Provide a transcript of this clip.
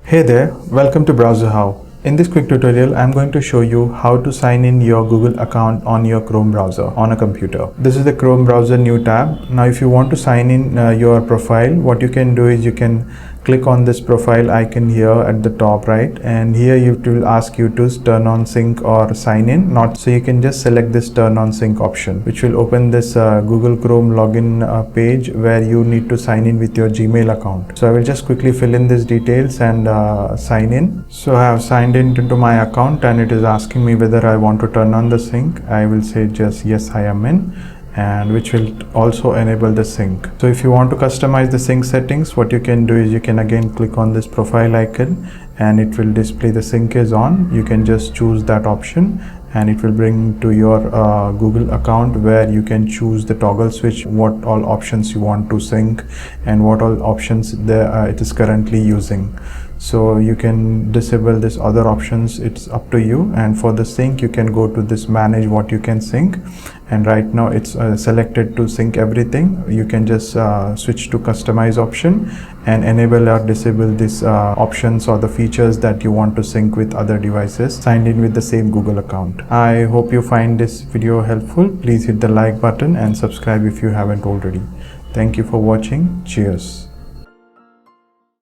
Hey there, welcome to BrowserHow. In this quick tutorial, I'm going to show you how to sign in your Google account on your Chrome browser on a computer. This is the Chrome browser new tab. Now if you want to sign in your profile, what you can do is you can click on this profile icon here at the top right, and here it will ask you to turn on sync or sign in. So you can just select this turn on sync option, which will open this Google Chrome login page where you need to sign in with your Gmail account. So I will just quickly fill in these details and sign in. So I have signed in into my account and it is asking me whether I want to turn on the sync. I will say just yes, I am in, and which will also enable the sync. So if you want to customize the sync settings, what you can do is you can again click on this profile icon and it will display the sync is on. You can just choose that option and it will bring to your Google account where you can choose the toggle switch, what all options you want to sync and what all options it is currently using. So you can disable this other options, it's up to you. And for the sync, you can go to this manage what you can sync, and right now it's selected to sync everything. You can just switch to customize option and enable or disable these options or the features that you want to sync with other devices signed in with the same Google account. I hope you find this video helpful. Please hit the like button and subscribe if you haven't already. Thank you for watching. Cheers.